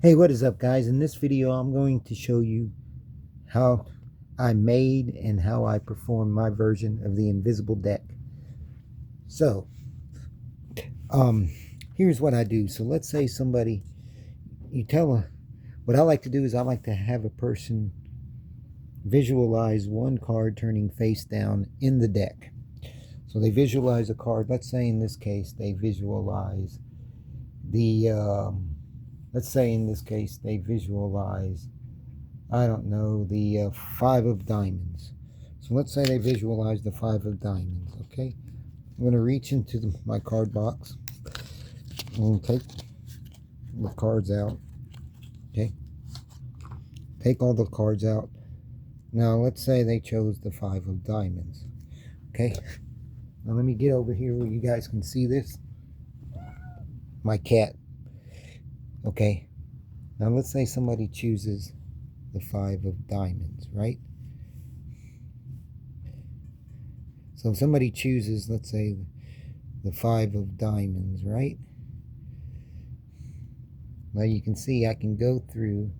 Hey, what is up, guys? In this video I'm going to show you how I made and how I perform my version of the invisible deck. So here's what I do. So let's say somebody, what I like to do is I like to have a person visualize one card turning face down in the deck. So they visualize a card. Let's say in this case they visualize I don't know, the five of diamonds. So let's say they visualize the five of diamonds. Okay, I'm going to reach into my card box and take the cards out. Okay, take all the cards out. Now let's say they chose the five of diamonds. Okay, now let me get over here where you guys can see this. My cat. Okay, now let's say somebody chooses the five of diamonds, right? So if somebody chooses, let's say, the five of diamonds, right? Now you can see I can go through.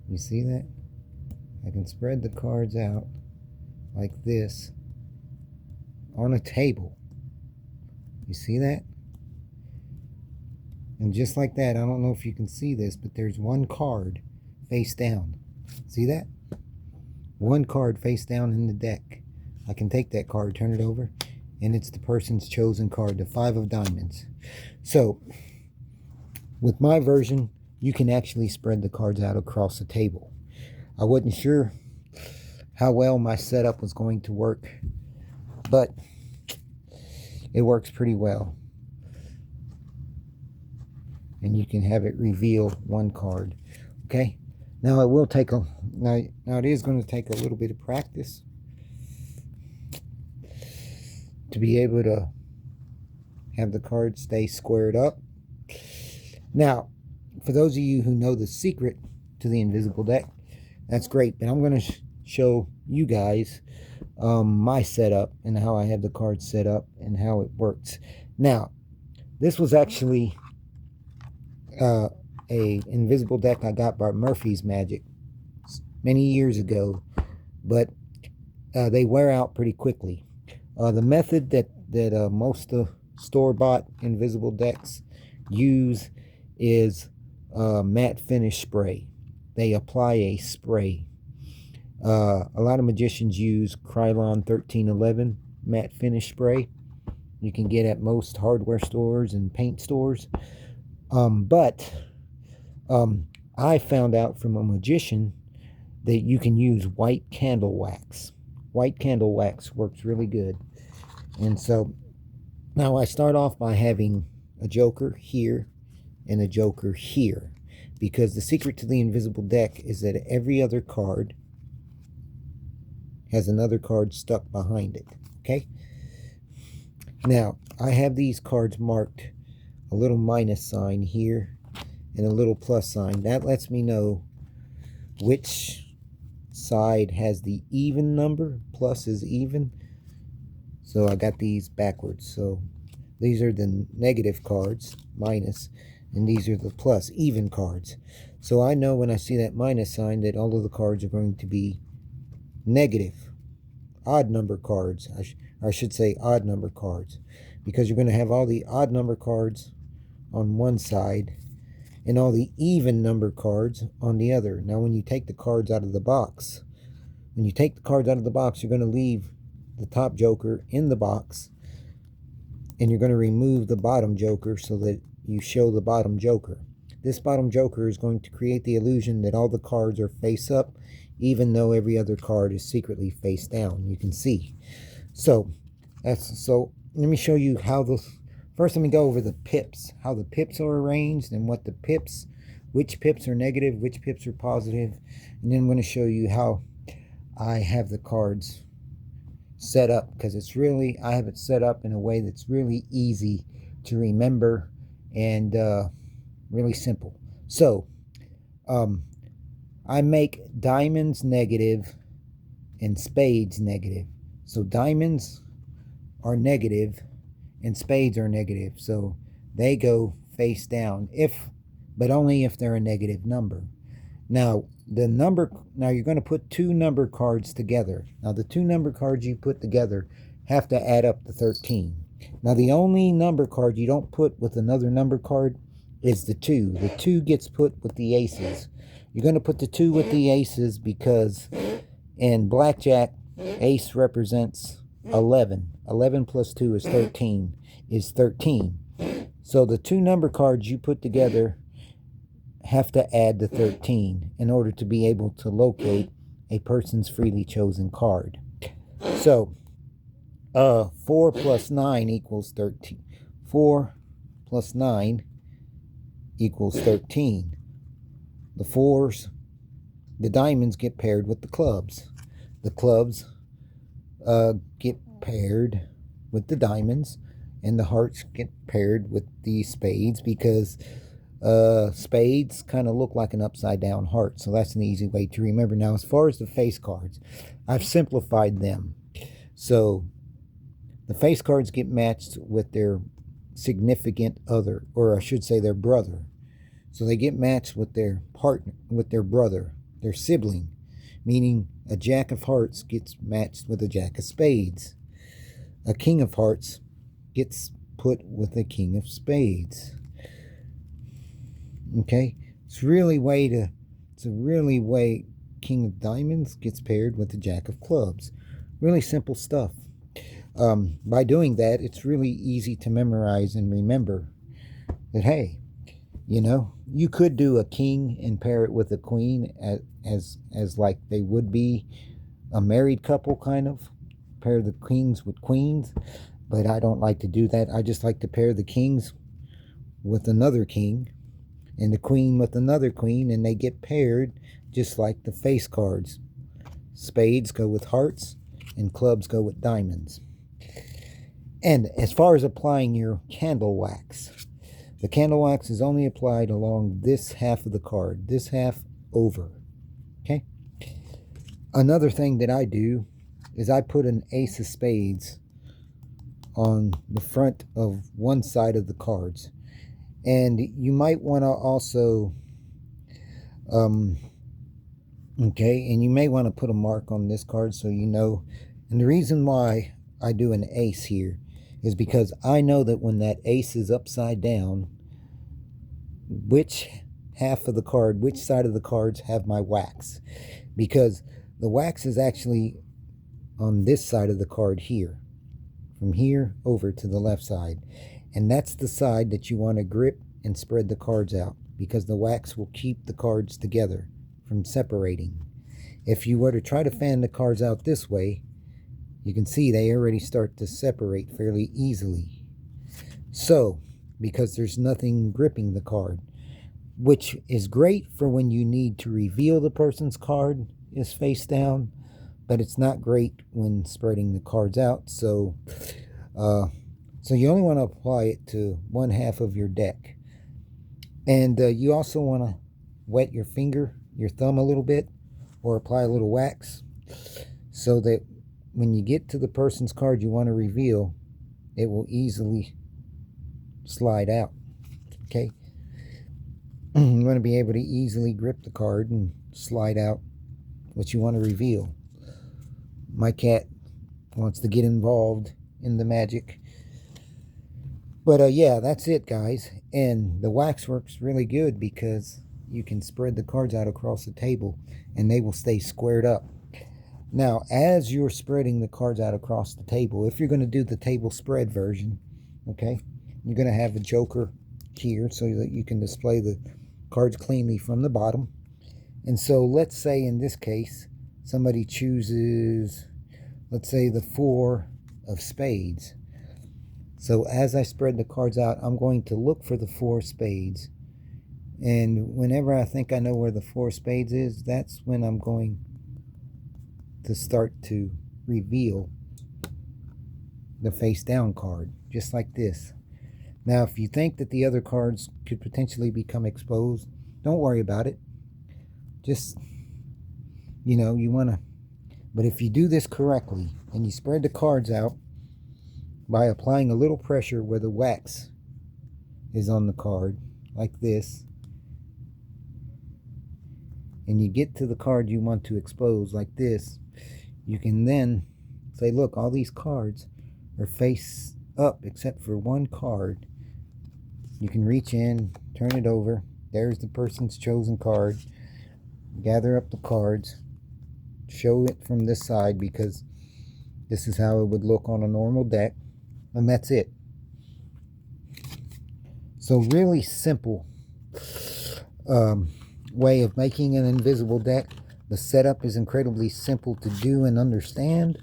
You see that? I can spread the cards out like this on a table. You see that? And just like that, I don't know if you can see this, but there's one card face down. See that? One card face down in the deck. I can take that card, turn it over, and it's the person's chosen card, the five of diamonds. So with my version, you can actually spread the cards out across the table. I wasn't sure how well my setup was going to work, but it works pretty well. And you can have it reveal one card. Okay, now it will take now it is going to take a little bit of practice to be able to have the cards stay squared up. Now, for those of you who know the secret to the invisible deck, that's great, but I'm going to show you guys my setup and how I have the cards set up and how it works. Now, this was actually a invisible deck I got by Murphy's Magic many years ago, but they wear out pretty quickly. The method that most store-bought invisible decks use is matte finish spray. They apply a spray. A lot of magicians use Krylon 1311 matte finish spray. You can get at most hardware stores and paint stores. But I found out from a magician that you can use white candle wax. White candle wax works really good. And so now I start off by having a joker here and a joker here, because the secret to the invisible deck is that every other card has another card stuck behind it. Okay, now I have these cards marked a little minus sign here and a little plus sign. That lets me know which side has the even number. Plus is even. So I got these backwards. So these are the negative cards, minus, and these are the plus, even cards. So I know when I see that minus sign that all of the cards are going to be negative, odd number cards. I should say odd number cards, because you're going to have all the odd number cards on one side and all the even number cards on the other. Now when you take the cards out of the box, you're going to leave the top joker in the box, and you're going to remove the bottom joker so that you show the bottom joker. This bottom joker is going to create the illusion that all the cards are face up, even though every other card is secretly face down. You can see. So let me show you how first let me go over the pips, how the pips are arranged, and which pips are negative, which pips are positive, and then I'm going to show you how I have the cards set up, because I have it set up in a way that's really easy to remember and really simple. So I make diamonds negative and spades negative. So diamonds are negative and spades are negative, so they go face down, but only if they're a negative number. Now, you're going to put two number cards together. Now, the two number cards you put together have to add up to 13. Now, the only number card you don't put with another number card is the 2. The 2 gets put with the aces. You're going to put the 2 with the aces because in blackjack, ace represents 11. 11 plus 2 is 13. So the two number cards you put together have to add to 13 in order to be able to locate a person's freely chosen card. So 4 plus 9 equals 13. 4 plus 9 equals 13. The diamonds get paired with the clubs. The clubs get paired with the diamonds, and the hearts get paired with the spades because spades kind of look like an upside down heart. So that's an easy way to remember. Now, as far as the face cards, I've simplified them. So the face cards get matched with their significant other, or I should say their brother. So they get matched with their partner, with their brother, their sibling, meaning a jack of hearts gets matched with a jack of spades. A king of hearts gets put with a king of spades. Okay, it's a really way king of diamonds gets paired with the jack of clubs. Really simple stuff. By doing that, it's really easy to memorize and remember that, hey, you could do a king and pair it with a queen as like they would be a married couple, kind of pair the kings with queens, but I don't like to do that. I just like to pair the kings with another king and the queen with another queen, and they get paired just like the face cards. Spades go with hearts and clubs go with diamonds. And as far as applying your candle wax, the candle wax is only applied along this half of the card, this half over. Okay? Another thing that I do is I put an ace of spades on the front of one side of the cards. And you might want to also, and you may want to put a mark on this card so you know. And the reason why I do an ace here is because I know that when that ace is upside down, which half of the card, which side of the cards have my wax. Because the wax is actually on this side of the card here, from here over to the left side. And that's the side that you want to grip and spread the cards out, because the wax will keep the cards together from separating. If you were to try to fan the cards out this way, you can see they already start to separate fairly easily. So, because there's nothing gripping the card, which is great for when you need to reveal the person's card is face down, but it's not great when spreading the cards out. So you only want to apply it to one half of your deck. And you also want to wet your thumb a little bit, or apply a little wax, so that when you get to the person's card you want to reveal, it will easily slide out. Okay? You want to be able to easily grip the card and slide out what you want to reveal. My cat wants to get involved in the magic. But yeah, that's it, guys. And the wax works really good because you can spread the cards out across the table and they will stay squared up. Now, as you're spreading the cards out across the table, if you're going to do the table spread version, okay, you're going to have a joker here so that you can display the cards cleanly from the bottom. And so let's say in this case, somebody chooses, let's say, the 4 of spades. So as I spread the cards out, I'm going to look for the 4 spades. And whenever I think I know where the 4 spades is, that's when I'm going to start to reveal the face down card, just like this. Now, if you think that the other cards could potentially become exposed, don't worry about it. Just, you want to, but if you do this correctly and you spread the cards out by applying a little pressure where the wax is on the card, like this. And you get to the card you want to expose, like this. You can then say, look, all these cards are face up except for one card. You can reach in, turn it over. There's the person's chosen card. Gather up the cards. Show it from this side because this is how it would look on a normal deck. And that's it. So really simple way of making an invisible deck. The setup is incredibly simple to do and understand.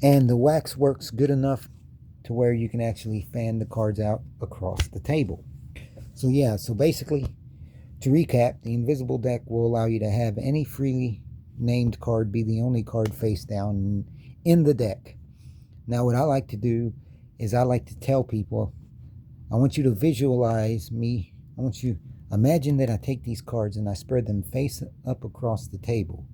And the wax works good enough to where you can actually fan the cards out across the table. So yeah, so basically, to recap, the invisible deck will allow you to have any freely named card be the only card face down in the deck. Now what I like to do is I like to tell people, I want you to visualize me. I want you imagine that I take these cards and I spread them face up across the table,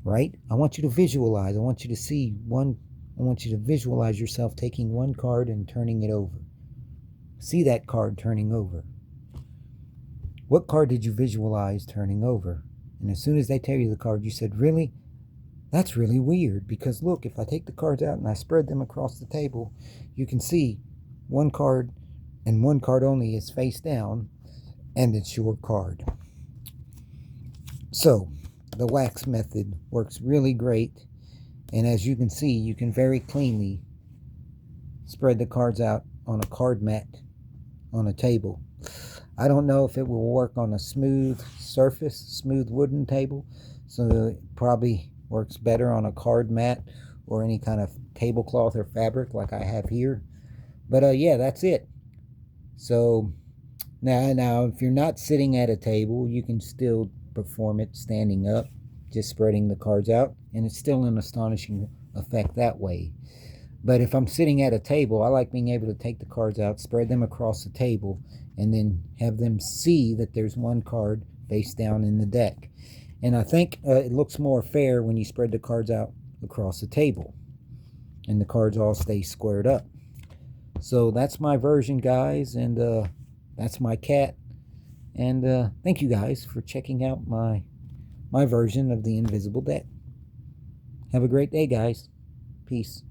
right? I want you to visualize. I want you to see one. I want you to visualize yourself taking one card and turning it over. See that card turning over. What card did you visualize turning over? And as soon as they tell you the card, you said, really? That's really weird because look, if I take the cards out and I spread them across the table, you can see one card and one card only is face down, and it's your card. So the wax method works really great, and as you can see, you can very cleanly spread the cards out on a card mat on a table. I don't know if it will work on a smooth surface, smooth wooden table, so it probably works better on a card mat or any kind of tablecloth or fabric like I have here. But yeah, that's it. So now if you're not sitting at a table, you can still perform it standing up, just spreading the cards out, and it's still an astonishing effect that way. But if I'm sitting at a table, I like being able to take the cards out, spread them across the table, and then have them see that there's one card face down in the deck. And I think it looks more fair when you spread the cards out across the table and the cards all stay squared up. So that's my version, guys, and that's my cat. And thank you guys for checking out my version of the invisible deck. Have a great day, guys. Peace.